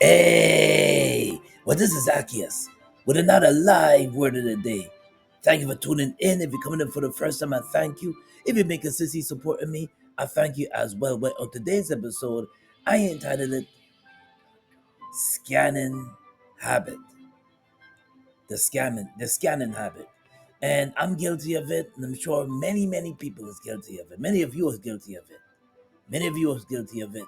Hey, well, this is Zaccheus with another live word of the day. Thank you for tuning in. If you're coming in for the first time, I thank you. If you're making sissy supporting me, I thank you as well. But on today's episode, I entitled it Scanning Habit. The scanning habit. And I'm guilty of it, and I'm sure many people is guilty of it. Many of you is guilty of it. Many of you is guilty of it.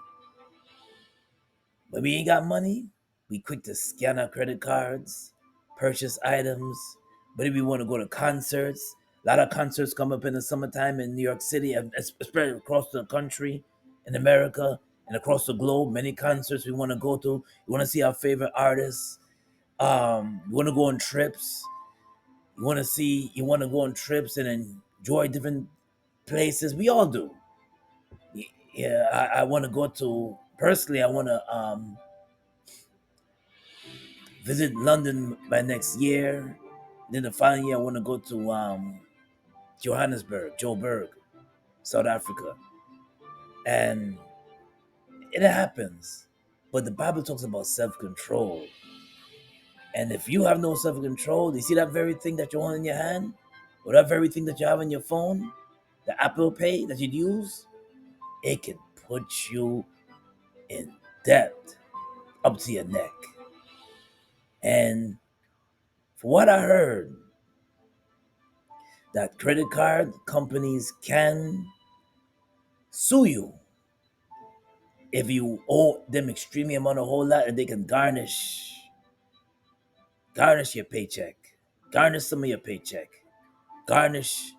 When we ain't got money, we quick to scan our credit cards, purchase items. But if we want to go to concerts, a lot of concerts come up in the summertime in New York City, and especially across the country, in America, and across the globe. Many concerts we want to go to. We want to see our favorite artists. We want to go on trips. You want to go on trips and enjoy different places. We all do. Yeah, I want to go to. Personally, I want to visit London by next year. Then the following year, I want to go to Joburg, South Africa. And it happens. But the Bible talks about self control. And if you have no self control, you see that very thing that you hold in your hand, or that very thing that you have on your phone, the Apple Pay that you'd use, it can put you in debt up to your neck. And for what I heard, that credit card companies can sue you if you owe them extremely amount a whole lot, and they can garnish your paycheck, garnish some of your paycheck, garnish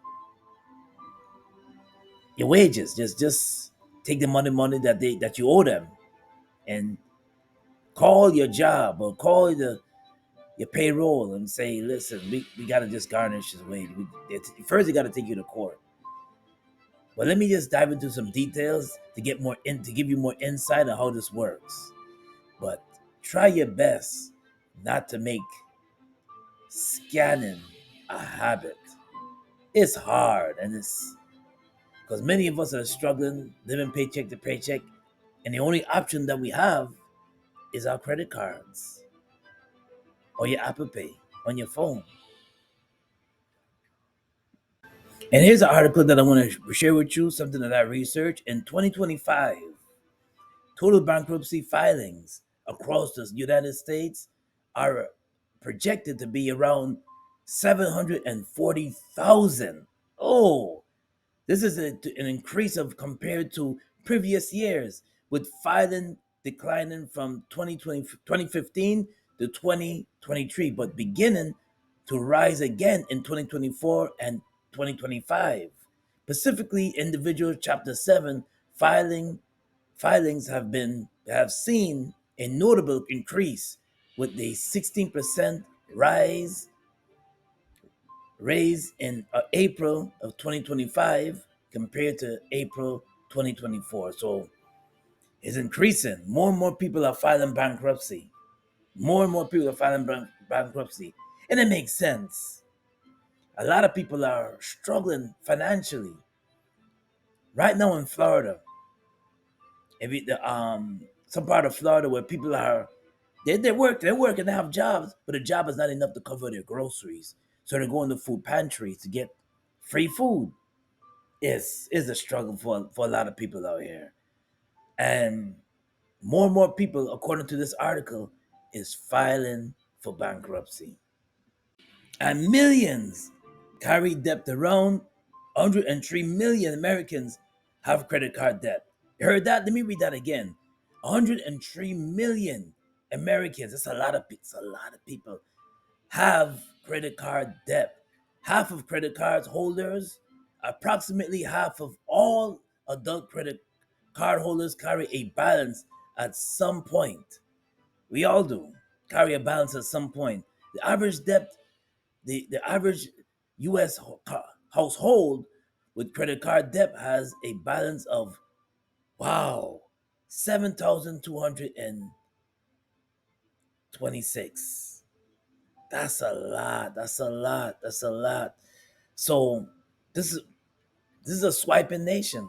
your wages. Just take the money that you owe them, and call your job or call your payroll and say, listen, we gotta just garnish his wage. First, they gotta take you to court. But let me just dive into some details to give you more insight on how this works. But try your best not to make scanning a habit. It's hard, and it's because many of us are struggling, living paycheck to paycheck, and the only option that we have is our credit cards or your Apple Pay on your phone. And here's an article that I want to share with you, something that I researched. In 2025, total bankruptcy filings across the United States are projected to be around 740,000. Oh, this is an increase of compared to previous years, with filing declining from 2015 to 2023, but beginning to rise again in 2024 and 2025. Specifically, individual Chapter 7 filing filings have seen a notable increase, with a 16% rise raised in April of 2025 compared to April 2024. So it's increasing. More and more people are filing bankruptcy. More and more people are filing bankruptcy. And it makes sense. A lot of people are struggling financially. Right now in Florida, some part of Florida where people are they're working, they have jobs, but the job is not enough to cover their groceries. So they're going to food pantries to get free food. Is a struggle for a lot of people out here. And more people, according to this article, is filing for bankruptcy. And millions carry debt. Around 103 million Americans have credit card debt. You heard that? Let me read that again. 103 million Americans, it's a lot of people, have credit card debt. Half of credit cards holders, approximately half of all adult credit card holders, carry a balance at some point. We all do carry a balance at some point. The average debt, the average U.S. household with credit card debt has a balance of, wow, 7,226. That's a lot. That's a lot. That's a lot. So this is this is a swiping nation,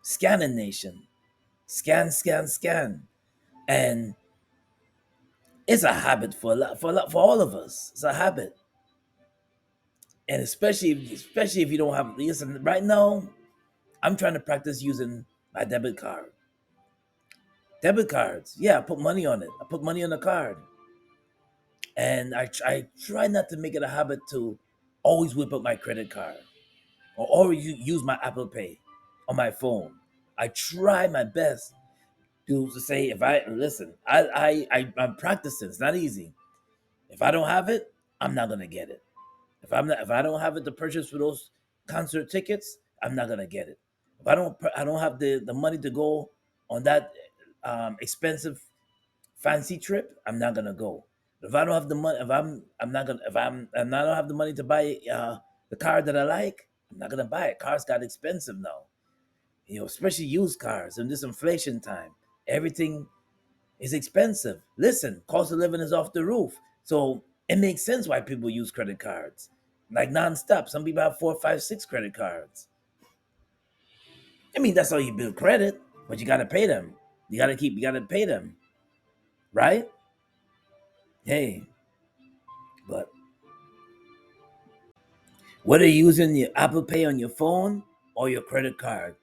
scanning nation, scan, scan, scan, and It's a habit for all of us. It's a habit, and especially if you don't have. Listen, right now, I'm trying to practice using my debit card. Debit cards, yeah, I put money on it. I put money on the card, and I try not to make it a habit to always whip up my credit card or always use my Apple Pay on my phone. I try my best to say if I listen, I'm practicing. It's not easy. If I don't have it, I'm not gonna get it. If I don't have it to purchase for those concert tickets, I'm not gonna get it. If I don't have the money to go on that expensive fancy trip, I'm not gonna go. If I don't have the money, if I'm not gonna, if I'm I don't have the money to buy the car that I like, I'm not gonna buy it. Cars got expensive now, especially used cars in this inflation time. Everything is expensive. Listen, cost of living is off the roof, so it makes sense why people use credit cards like nonstop. Some people have four, five, six credit cards. I mean, that's how you build credit, but you gotta pay them. You gotta pay them, right? Hey, but whether you're using your Apple Pay on your phone or your credit card,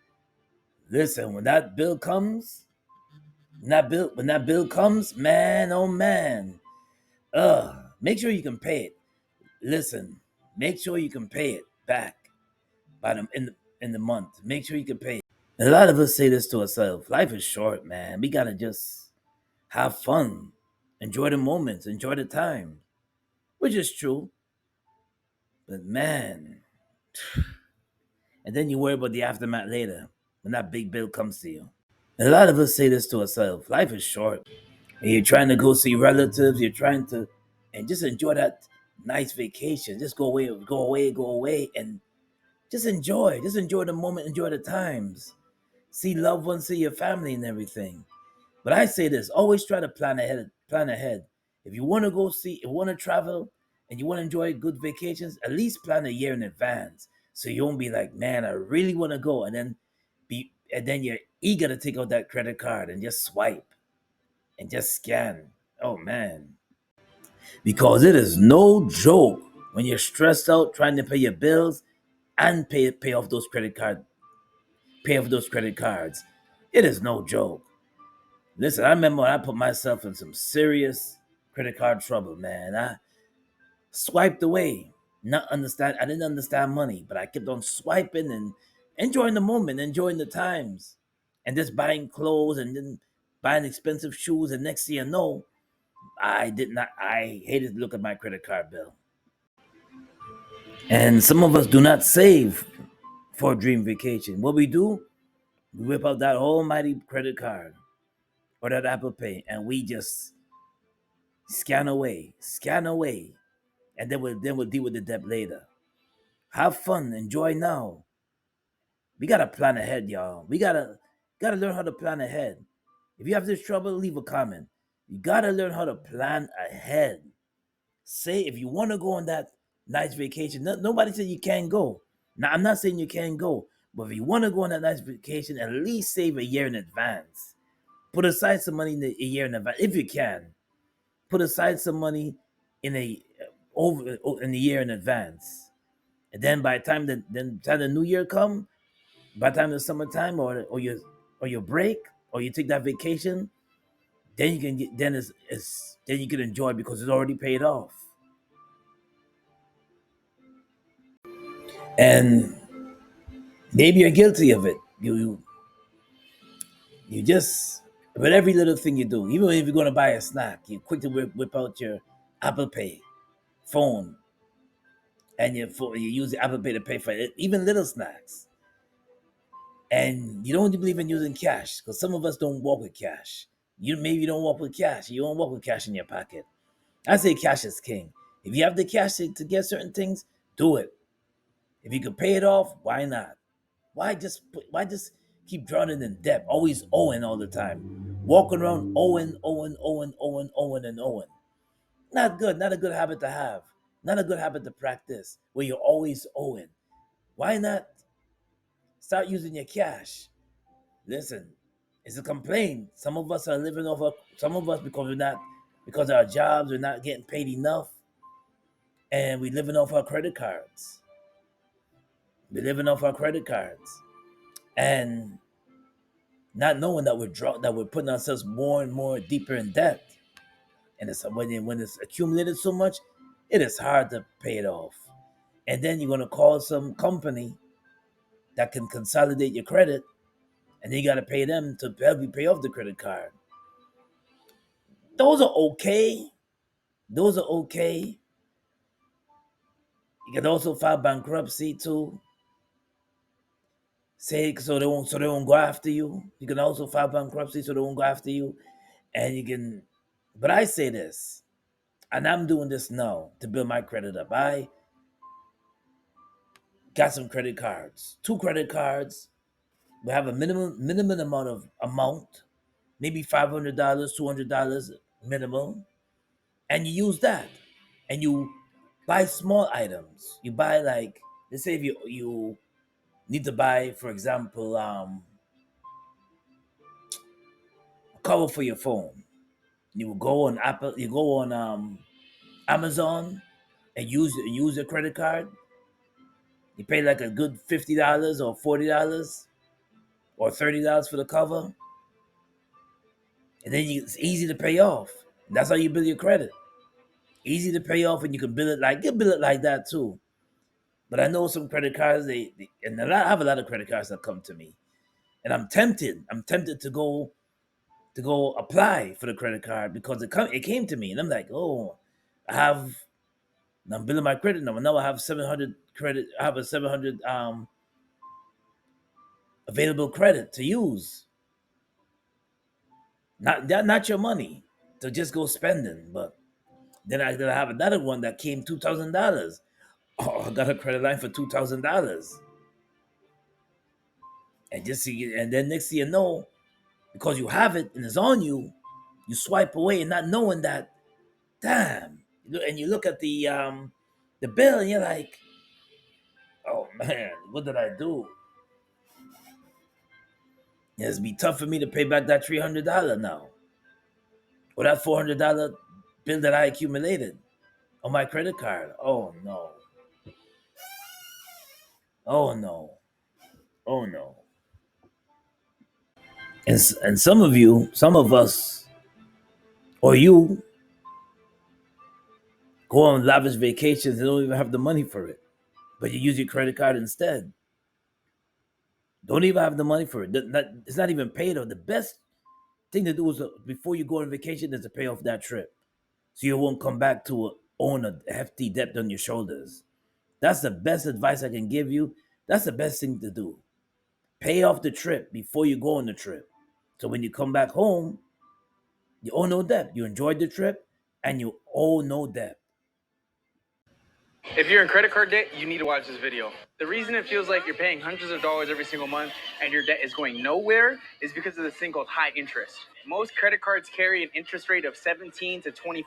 listen, when that bill comes, man, oh man, make sure you can pay it. Listen, make sure you can pay it back by in the month. Make sure you can pay it. And a lot of us say this to ourselves: life is short, man. We gotta just have fun, enjoy the moments, enjoy the time, which is true. But man, and then you worry about the aftermath later when that big bill comes to you. And a lot of us say this to ourselves: life is short. And you're trying to go see relatives. You're trying to, and just enjoy that nice vacation. Just go away, and just enjoy the moment, enjoy the times. See loved ones, see your family, and everything. But I say this: always try to plan ahead. Plan ahead. If you want to go see, if you want to travel, and you want to enjoy good vacations, at least plan a year in advance, so you won't be like, man, I really want to go, and then you're eager to take out that credit card and just swipe and just scan. Oh man, because it is no joke when you're stressed out trying to pay your bills and pay off those credit cards. It is no joke. Listen, I remember when I put myself in some serious credit card trouble, man. I swiped away. Not understand I didn't understand money, but I kept on swiping and enjoying the moment, enjoying the times. And just buying clothes and then buying expensive shoes, and next thing you know, I hated to look at my credit card bill. And some of us do not save for a dream vacation. What we do, we whip out that almighty credit card or that Apple Pay, and we just scan away, and then we'll deal with the debt later. Have fun, enjoy now. We gotta plan ahead, y'all. We gotta learn how to plan ahead. If you have this trouble, leave a comment. You gotta learn how to plan ahead. Say if you want to go on that nice vacation. Nobody said you can't go. Now I'm not saying you can't go, but if you want to go on that nice vacation, at least save a year in advance. Put aside some money a year in advance if you can. Put aside some money in a over in a year in advance, and then by the time the new year come, by the time the summertime or your break or you take that vacation, then you can get then you can enjoy because it's already paid off. And maybe you're guilty of it. You just with every little thing you do, even if you're gonna buy a snack, you quick to whip out your Apple Pay phone and you use the Apple Pay to pay for it, even little snacks. And you don't believe in using cash because some of us don't walk with cash. You maybe don't walk with cash. You don't walk with cash in your pocket. I say cash is king. If you have the cash to get certain things, do it. If you can pay it off, why not? Why just keep drowning in debt? Always owing all the time. Walking around owing and owing. Not good, not a good habit to have. Not a good habit to practice where you're always owing. Why not start using your cash? Listen, it's a complaint. Some of us are living off of some of us because we're not. because our jobs are not getting paid enough, and we living off our credit cards. We're living off our credit cards, and not knowing that that we're putting ourselves more and more deeper in debt. And it's when it's accumulated so much, it is hard to pay it off. And then you're gonna call some company that can consolidate your credit, and then you got to pay them to help you pay off the credit card. Those are okay. Those are okay. You can also file bankruptcy too. Say so they won't go after you. You can also file bankruptcy so they won't go after you. And you can, but I say this, and I'm doing this now to build my credit up. I got some credit cards, two credit cards. We have a minimum amount, maybe $500, $200 minimum, and you use that, and you buy small items. You buy, like, let's say if you need to buy, for example, a cover for your phone. You will go on Apple. You go on Amazon and use your credit card. You pay like a good $50 or $40 or $30 for the cover, and then it's easy to pay off. That's how you build your credit. Easy to pay off, and you can build it like you build it like that too. But I know some credit cards, and I have a lot of credit cards that come to me, and I'm tempted. I'm tempted to go apply for the credit card because it came to me, and I'm like, oh, I have. I'm building my credit number. Now I have 700 credit. I have a 700 available credit to use. Not your money to just go spending, but then I have another one that came $2,000. Oh, I got a credit line for $2,000, and just see, and then next thing you know, because you have it and it's on you, you swipe away and not knowing that, damn. And you look at the bill and you're like, oh man, what did I do? It's be tough for me to pay back that $300 now, or that $400 bill that I accumulated on my credit card. Oh no, oh no, oh no. And some of you, some of us, or you, go on lavish vacations and don't even have the money for it, but you use your credit card instead. Don't even have the money for it. It's not even paid off. The best thing to do is before you go on vacation is to pay off that trip, so you won't come back to own a hefty debt on your shoulders. That's the best advice I can give you. That's the best thing to do. Pay off the trip before you go on the trip, so when you come back home, you owe no debt. You enjoyed the trip, and you owe no debt. If you're in credit card debt, you need to watch this video. The reason it feels like you're paying hundreds of dollars every single month and your debt is going nowhere is because of this thing called high interest. Most credit cards carry an interest rate of 17 to 24%.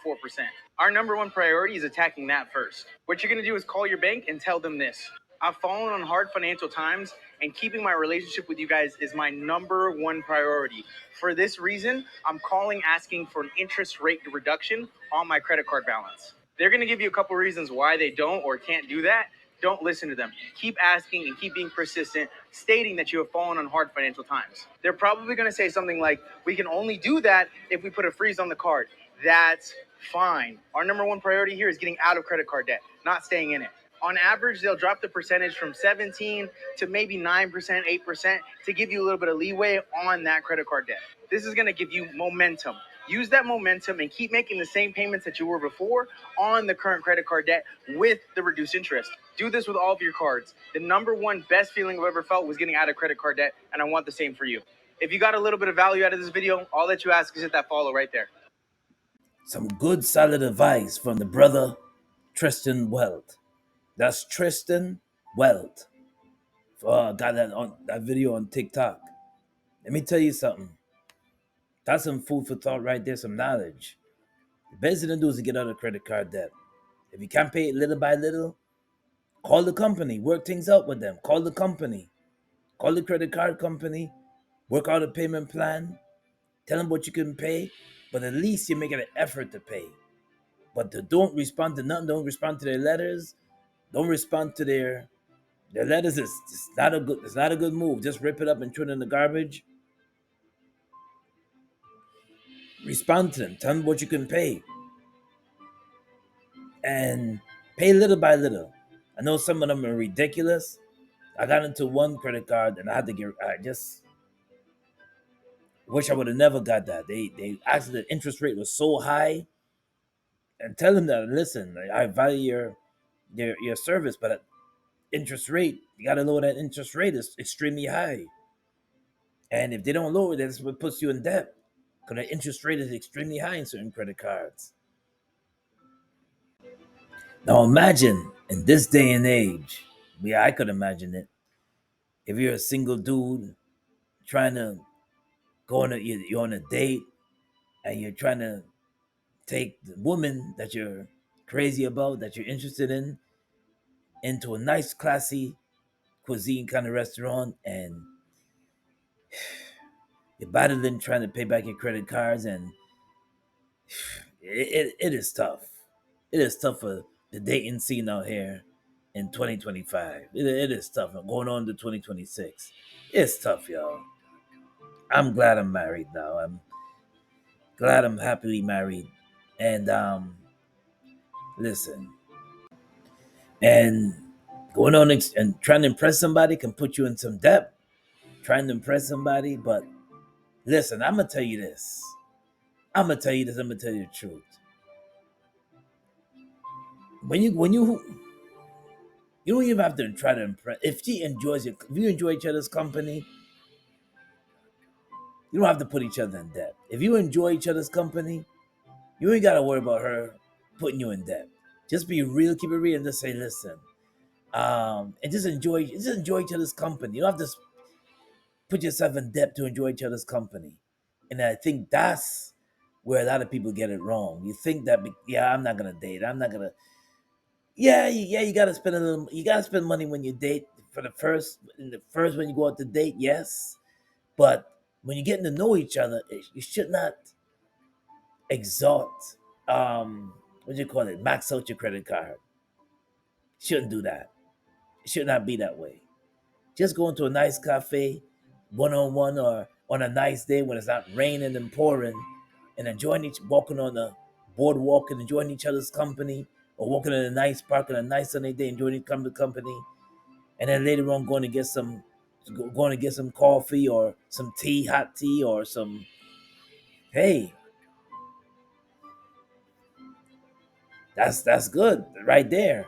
Our number one priority is attacking that first. What you're going to do is call your bank and tell them this. I've fallen on hard financial times, and keeping my relationship with you guys is my number one priority. For this reason, I'm calling asking for an interest rate reduction on my credit card balance. They're going to give you a couple reasons why they don't or can't do that. Don't listen to them. Keep asking and keep being persistent, stating that you have fallen on hard financial times. They're probably going to say something like, we can only do that if we put a freeze on the card. That's fine. Our number one priority here is getting out of credit card debt, not staying in it. On average, they'll drop the percentage from 17 to maybe 9%, 8% to give you a little bit of leeway on that credit card debt. This is going to give you momentum. Use that momentum and keep making the same payments that you were before on the current credit card debt with the reduced interest. Do this with all of your cards. The number one best feeling I've ever felt was getting out of credit card debt, and I want the same for you. If you got a little bit of value out of this video, all that you ask is hit that follow right there. Some good solid advice from the brother Tristan Weld. That's Tristan Weld. Got that on that video on TikTok. Let me tell you something. That's some food for thought right there, some knowledge. The best thing to do is to get out of credit card debt. If you can't pay it little by little, call the company, work things out with them. Call the company, call the credit card company, work out a payment plan, tell them what you can pay, but at least you're making an effort to pay. But don't respond to nothing. Don't respond to their letters. Don't respond to their letters. Is it's not a good. It's not a good move. Just rip it up and throw it in the garbage. Respond to them. Tell them what you can pay, and pay little by little. I know some of them are ridiculous. I got into one credit card and I had to get. I just wish I would have never got that. They asked the interest rate was so high, and tell them that listen, I value your service, but interest rate, you got to know that interest rate is extremely high, and if they don't lower it, that's what puts you in debt because the interest rate is extremely high in certain credit cards. Now imagine in this day and age, yeah, I could imagine it. If you're a single dude trying to go on you're on a date and you're trying to take the woman that you're crazy about, that you're interested in, into a nice, classy cuisine kind of restaurant, and you're battling trying to pay back your credit cards, and it is tough. It is tough for the dating scene out here in 2025. It is tough. Going on to 2026. It's tough, y'all. I'm glad I'm married now. I'm glad I'm happily married. And listen, and going on and trying to impress somebody can put you in some debt. Trying to impress somebody, but listen, I'm gonna tell you this. I'm gonna tell you this. I'm gonna tell you the truth. When you don't even have to try to impress. If you enjoy each other's company, you don't have to put each other in debt. If you enjoy each other's company, you ain't gotta worry about her putting you in debt. Just be real, keep it real, and just say, listen, and just enjoy each other's company. You don't have to put yourself in debt to enjoy each other's company. And I think that's where a lot of people get it wrong. You think that, yeah, I'm not gonna date. I'm not gonna. Yeah, yeah, you gotta spend a little. You gotta spend money when you date for the first when you go out to date. Yes, but when you're getting to know each other, you should not exalt. What do you call it? Max out your credit card. Shouldn't do that. It should not be that way. Just going to a nice cafe, one on one, or on a nice day when it's not raining and pouring, and walking on the boardwalk and enjoying each other's company, or walking in a nice park on a nice sunny day, enjoying each other's company, and then later on going to get some coffee or some tea, hot tea, or some. Hey, that's good right there.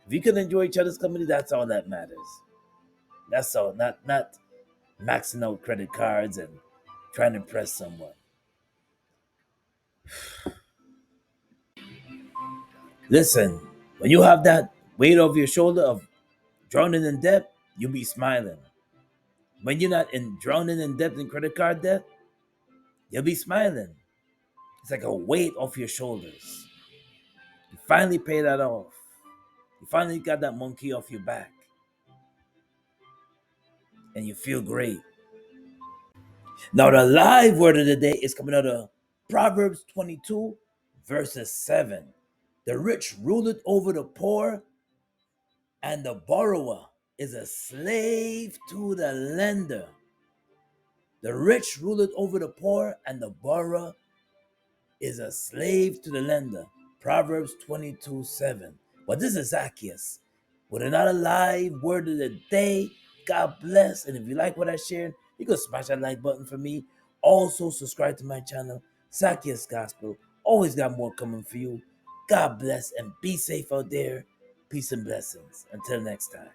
If you can enjoy each other's company, that's all that matters. That's all. Not maxing out credit cards and trying to impress someone. Listen, when you have that weight over your shoulder of drowning in debt, you'll be smiling. When you're not in drowning in debt and credit card debt, you'll be smiling. It's like a weight off your shoulders. You finally pay that off. You finally got that monkey off your back, and you feel great. Now, the live word of the day is coming out of Proverbs 22, verses 7. The rich ruleth over the poor, and the borrower is a slave to the lender. The rich ruleth over the poor, and the borrower is a slave to the lender. Proverbs 22:7. But this is Zaccheus with another live word of the day. God bless. And if you like what I shared, you can smash that like button for me. Also, subscribe to my channel, Zaccheus Gospel. Always got more coming for you. God bless and be safe out there. Peace and blessings. Until next time.